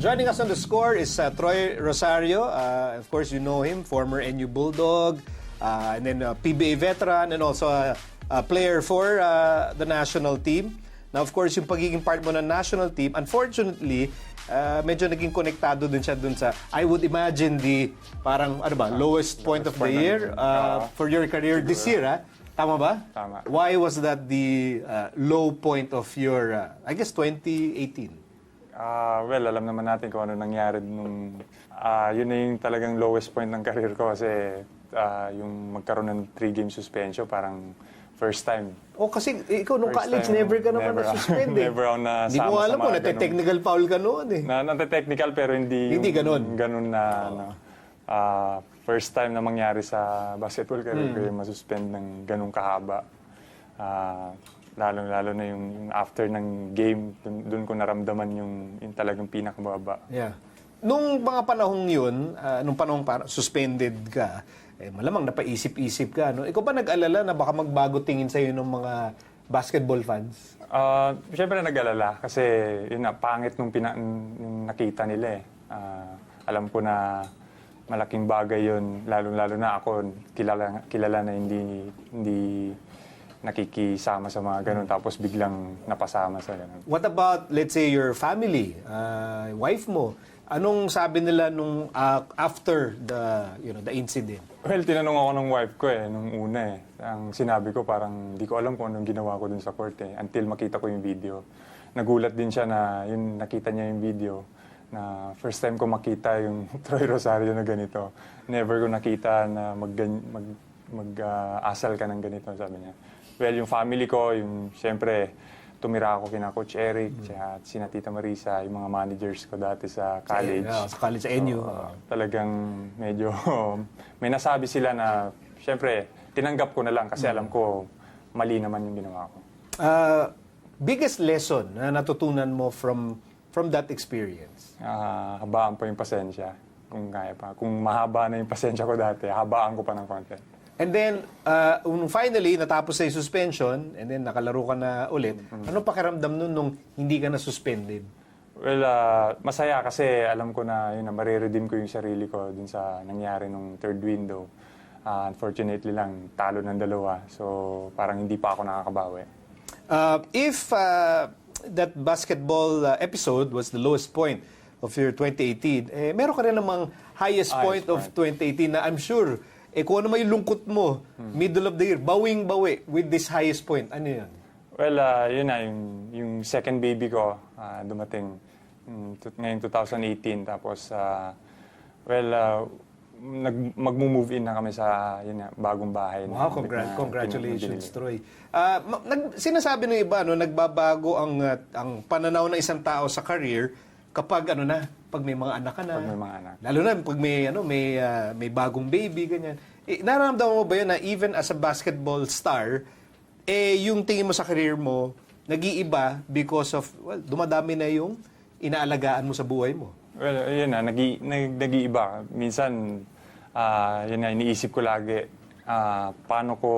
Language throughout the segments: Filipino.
Joining us on the score is Troy Rosario. Of course, you know him, former NU Bulldog, and then PBA veteran, and also a player for the national team. Now, of course, yung pagiging part mo ng national team, unfortunately, medyo naging konektado dun siya dun sa, I would imagine, the parang, ano ba, lowest point of the year for your career this year, ha? Tama ba? Tama. Why was that the low point of your, I guess, 2018? Well, alam naman natin kung ano nangyari nung... yun na yung talagang lowest point ng career ko kasi yung magkaroon ng 3-game suspension, parang first time. Oh, kasi ikaw nung First college, time, never ka naman na-suspend eh. never ako nasama Hindi ko alam sa kung mga nate-technical foul ka noon eh. Nate-technical pero hindi ganun. Ganun na... first time na mangyari sa basketball career ko yung masuspend ng ganung kahaba. Lalo na yung after ng game, dun ko naramdaman yung talagang pinakababa. Yeah. Nung mga panahong yun, nung panahong suspended ka, malamang napaisip-isip ka, no? Ikaw ba nag-alala na baka magbago tingin sa'yo ng mga basketball fans? Siyempre nag-alala kasi yun na, pangit nung nakita nila eh. Alam ko na malaking bagay yun, lalo na ako, kilala na hindi nakikisama sa mga ganun, tapos biglang napasama sa ganun. What about, let's say, your family, wife mo? Anong sabi nila nung after the incident? Well, tinanong ako ng wife ko nung una eh. Ang sinabi ko parang di ko alam kung anong ginawa ko dun sa court until makita ko yung video. Nagulat din siya na yun, nakita niya yung video na first time ko makita yung Troy Rosario na ganito. Never ko nakita na mag-asal ka ng ganito, sabi niya. Well, yung family ko, siyempre, tumira ako kina Coach Eric, at sina Tita Marisa, yung mga managers ko dati sa college. Sa college sa NU. Talagang medyo, may nasabi sila na, siyempre, tinanggap ko na lang kasi alam ko, mali naman yung ginawa ko. Biggest lesson na natutunan mo from that experience? Habaan pa yung pasensya, kung kaya pa. Kung mahaba na yung pasensya ko dati, habaan ko pa ng konti. And then, finally, natapos na yung suspension, and then nakalaro ka na ulit, ano pakiramdam nun nung hindi ka na suspended? Well, masaya kasi alam ko na yun na mariredeem ko yung sarili ko dun sa nangyari nung third window. Unfortunately lang, talo ng dalawa. So, parang hindi pa ako nakakabawi. If that basketball episode was the lowest point of your 2018, meron ka rin namang highest point of 2018 na I'm sure, kung ano may lungkot mo, middle of the year, bawing-bawi with this highest point. Ano yun? Well, yun na, yung second baby ko dumating ngayong 2018. Tapos, mag-move in na kami sa bagong bahay. Wow, congratulations, Troy. Sinasabi ng iba, nagbabago ang pananaw ng isang tao sa career kapag pag may mga anak ka na. Pag may mga anak. Lalo na pag may bagong baby, ganyan. Nararamdaman mo ba yun na even as a basketball star, yung tingin mo sa career mo, nag-iiba because of, dumadami na yung inaalagaan mo sa buhay mo? Well, yun na, nag-iiba. Minsan, yun na, iniisip ko lagi, paano ko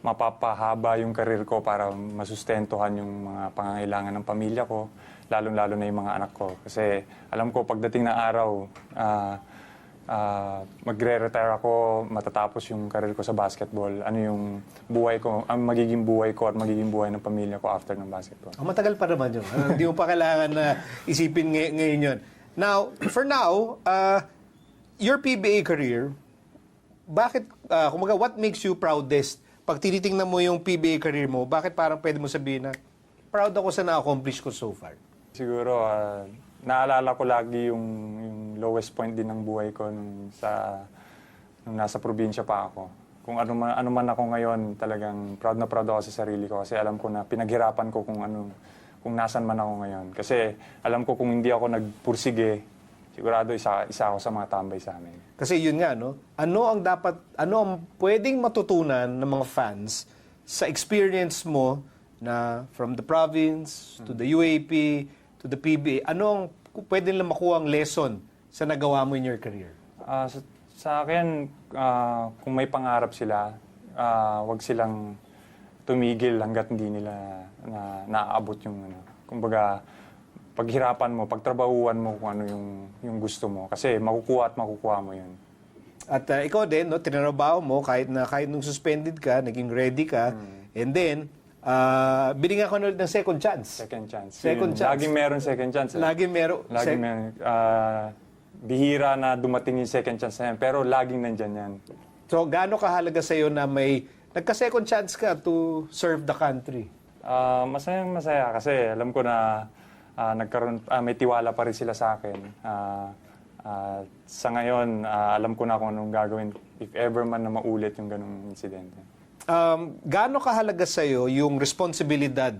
mapapahaba yung career ko para masustentuhan yung mga pangangailangan ng pamilya ko, lalong-lalo na yung mga anak ko. Kasi alam ko, pagdating ng araw, magre-retire ako, matatapos yung career ko sa basketball. Ano yung buhay ko, ang magiging buhay ko at magiging buhay ng pamilya ko after ng basketball. Matagal pa naman yun. Hindi mo pa kailangan na isipin ngayon yun. Now, for now, your PBA career, what makes you proudest? Pag tinitingnan mo yung PBA career mo, bakit parang pwede mo sabihin na proud ako sa na-accomplish ko so far? Siguro, naalala ko lagi yung lowest point din ng buhay ko nung nasa probinsya pa ako. Kung ano man ako ngayon, talagang proud na proud ako sa sarili ko kasi alam ko na pinaghirapan ko kung nasan man ako ngayon. Kasi alam ko kung hindi ako nagpursige, sigurado isa ako sa mga tambay sa amin. Kasi yun nga, ano ang pwedeng matutunan ng mga fans sa experience mo na from the province to the UAP to the PBA, ano ang pwedeng lang makuha ang lesson sa nagawa mo in your career? Sa akin, kung may pangarap sila, wag silang tumigil hanggat hindi nila naaabot yung kumbaga, paghirapan mo, pagtrabahuan mo kung ano yung gusto mo. Kasi makukuha at makukuha mo yun. At ikaw din, no, tinrabaho mo kahit nung suspended ka, naging ready ka, and then, binigyan ka ulit ng second chance. Second chance. Second chance. Laging meron second chance. Laging meron. Laging meron. Bihira na dumating yung second chance na yan, pero laging nandyan yan. So, gaano kahalaga sa'yo na may nagka-second chance ka to serve the country? Masayang masaya kasi alam ko na may tiwala pa rin sila sa akin. Sa ngayon, alam ko na kung anong gagawin if ever man na maulit yung ganong insidente. Gaano kahalaga sa'yo yung responsibilidad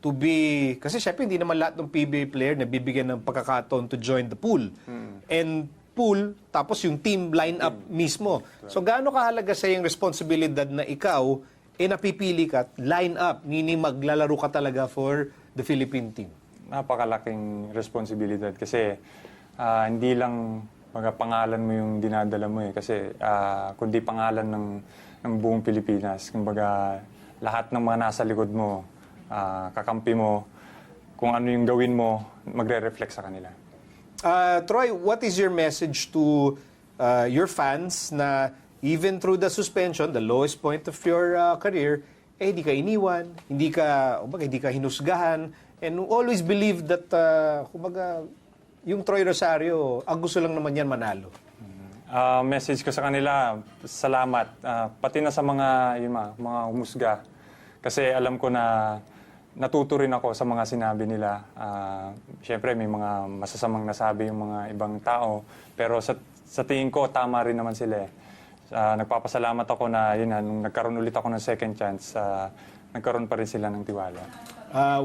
to be... Kasi syempre, hindi naman lahat ng PBA player na bibigyan ng pagkakataon to join the pool. And pool, tapos yung team line-up mismo. So gaano kahalaga sa'yo yung responsibilidad na ikaw, napipili ka, line-up, meaning maglalaro ka talaga for the Philippine team? Napakalaking responsibilidad kasi hindi lang pangalan mo yung dinadala mo kasi kundi pangalan ng buong Pilipinas. Kumbaga lahat ng mga nasa likod mo, kakampi mo, kung ano yung gawin mo, magre-reflect sa kanila. Troy, what is your message to your fans na even through the suspension, the lowest point of your career, hindi ka iniwan, hindi ka hinusgahan, and always believe that, yung Troy Rosario, ang gusto lang naman yan manalo. Message ko sa kanila, salamat. Pati na sa mga humusga. Kasi alam ko na natuto rin ako sa mga sinabi nila. Siyempre, may mga masasamang nasabi yung mga ibang tao. Pero sa tingin ko, tama rin naman sila. Nagpapasalamat ako na nung nagkaroon ulit ako ng second chance, nagkaroon pa rin sila ng tiwala.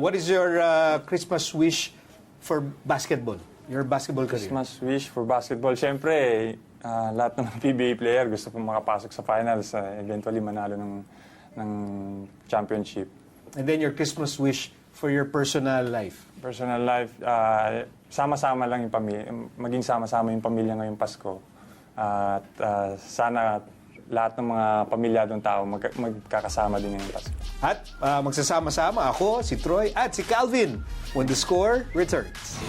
What is your Christmas wish for basketball? Your basketball career? Christmas wish for basketball. Siyempre, lahat ng PBA player gusto pong makapasok sa finals, eventually manalo ng championship. And then your Christmas wish for your personal life? Personal life, sama-sama lang yung pamilya, maging sama-sama yung pamilya ngayong Pasko. At sana lahat ng mga pamilyadong tao magkakasama din ngayong Pasko. At magsasama-sama ako, si Troy at si Calvin when the score returns.